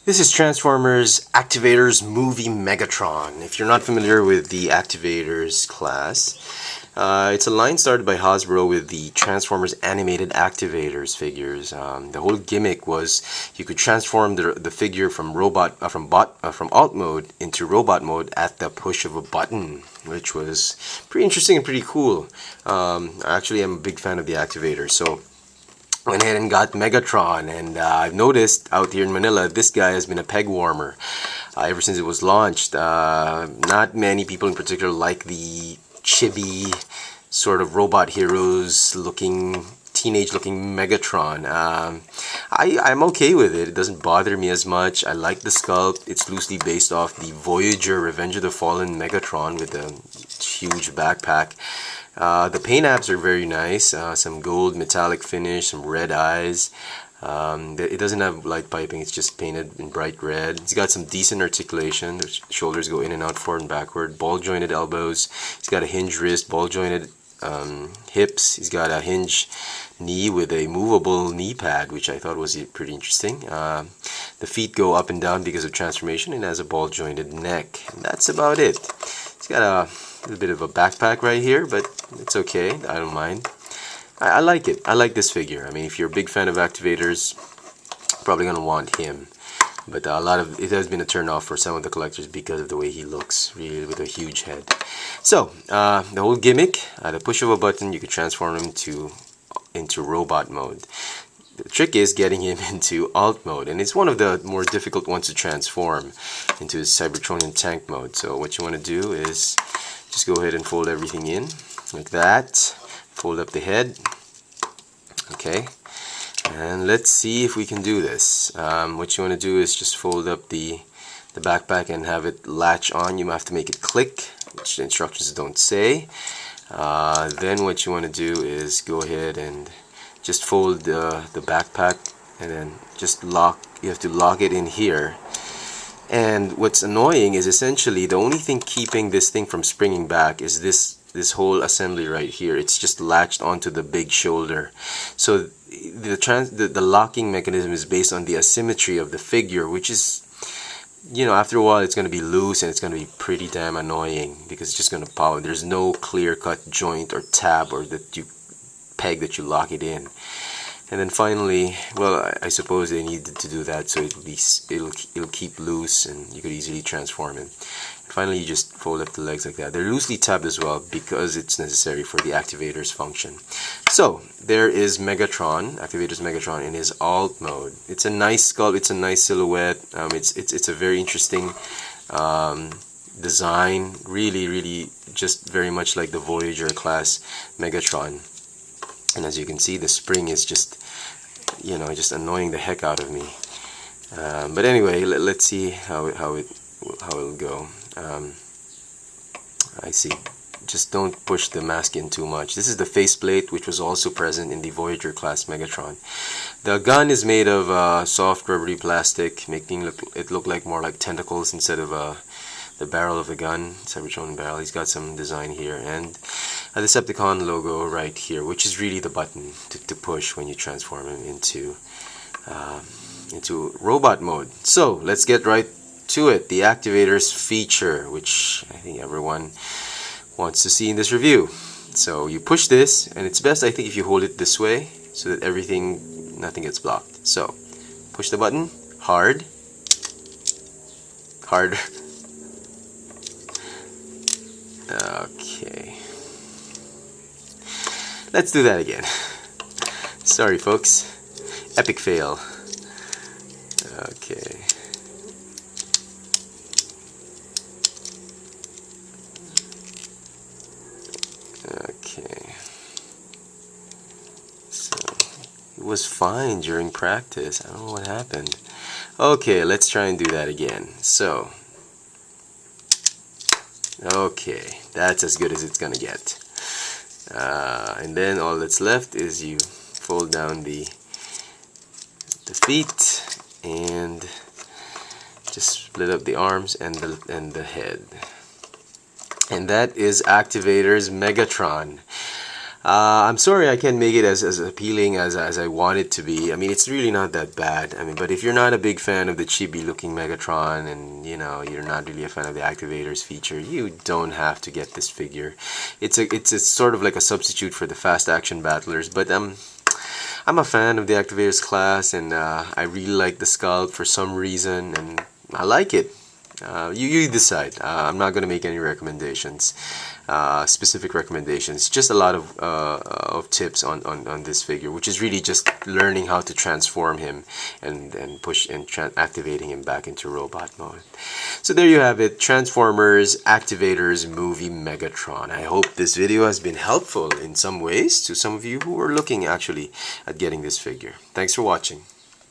This is Transformers Activators Movie Megatron. If you're not familiar with the Activators class, it's a line started by Hasbro with the Transformers animated Activators figures. The whole gimmick was you could transform the figure from alt mode into robot mode at the push of a button, which was pretty interesting and pretty cool. Actually, I'm a big fan of the Activators, so went ahead and got Megatron, and I've noticed out here in Manila this guy has been a peg warmer ever since it was launched. Not many people in particular like the chibi sort of robot heroes looking, teenage looking Megatron. I'm okay with it. It doesn't bother me as much. I like the sculpt. It's loosely based off the Voyager Revenge of the Fallen Megatron with a huge backpack. The paint apps are very nice, some gold metallic finish, some red eyes. It doesn't have light piping, it's just painted in bright red. It's got some decent articulation. The shoulders go in and out, forward and backward. Ball jointed elbows. He's got a hinge wrist, ball jointed hips. He's got a hinge knee with a movable knee pad, which I thought was pretty interesting. The feet go up and down because of transformation, and has a ball jointed neck. And that's about it. He's got a little bit of a backpack right here, but it's okay. I don't mind. I like it. I like this figure. I mean, if you're a big fan of Activators, probably gonna want him. But a lot of it has been a turn off for some of the collectors because of the way he looks, really, with a huge head. So the whole gimmick: at the push of a button, you can transform him into robot mode. The trick is getting him into alt mode, and it's one of the more difficult ones to transform into Cybertronian tank mode. So what you want to do is just go ahead and fold everything in like that. Fold up the head. Okay, and let's see if we can do this. What you want to do is just fold up the backpack and have it latch on. You have to make it click, which the instructions don't say. Then what you want to do is go ahead and just fold the backpack, and then just lock. You have to lock it in here. And what's annoying is essentially the only thing keeping this thing from springing back is this whole assembly right here. It's just latched onto the big shoulder. So the locking mechanism is based on the asymmetry of the figure, which is, you know, after a while it's going to be loose and it's going to be pretty damn annoying because it's just going to pop. There's no clear-cut joint or tab or peg that you lock it in. And then finally, well, I suppose they needed to do that so it'll keep loose and you could easily transform it. And finally, you just fold up the legs like that. They're loosely tabbed as well because it's necessary for the Activators function. So there is Megatron, Activators Megatron in his alt mode. It's a nice sculpt. It's a nice silhouette. It's a very interesting design. Really, just very much like the Voyager class Megatron. And as you can see, the spring is just, you know, just annoying the heck out of me. But anyway, let's see how it'll go. I see. Just don't push the mask in too much. This is the faceplate, which was also present in the Voyager class Megatron. The gun is made of soft rubbery plastic, making it look like more like tentacles instead of the barrel of the gun, Cybertron barrel. He's got some design here, and a Decepticon logo right here, which is really the button to push when you transform him into robot mode. So let's get right to it. The Activators feature, which I think everyone wants to see in this review. So you push this, and it's best, I think, if you hold it this way so that nothing gets blocked. So push the button hard, harder. Okay, let's do that again. Sorry folks, epic fail. Okay, so it was fine during practice. I don't know what happened. Okay, let's try and do that again. So okay, that's as good as it's gonna get. And then all that's left is you fold down the feet and just split up the arms and the head. And that is Activators Megatron. I'm sorry I can't make it as appealing as I want it to be. I mean, it's really not that bad. I mean, but if you're not a big fan of the chibi looking Megatron, and you know, you're not really a fan of the Activators feature, you don't have to get this figure. It's sort of like a substitute for the fast action battlers, but I'm a fan of the Activators class, and I really like the sculpt for some reason, and I like it. You decide. I'm not going to make any recommendations, specific recommendations. Just a lot of tips on this figure, which is really just learning how to transform him and push and activating him back into robot mode. So there you have it, Transformers Activators movie Megatron. I hope this video has been helpful in some ways to some of you who are looking actually at getting this figure. Thanks for watching.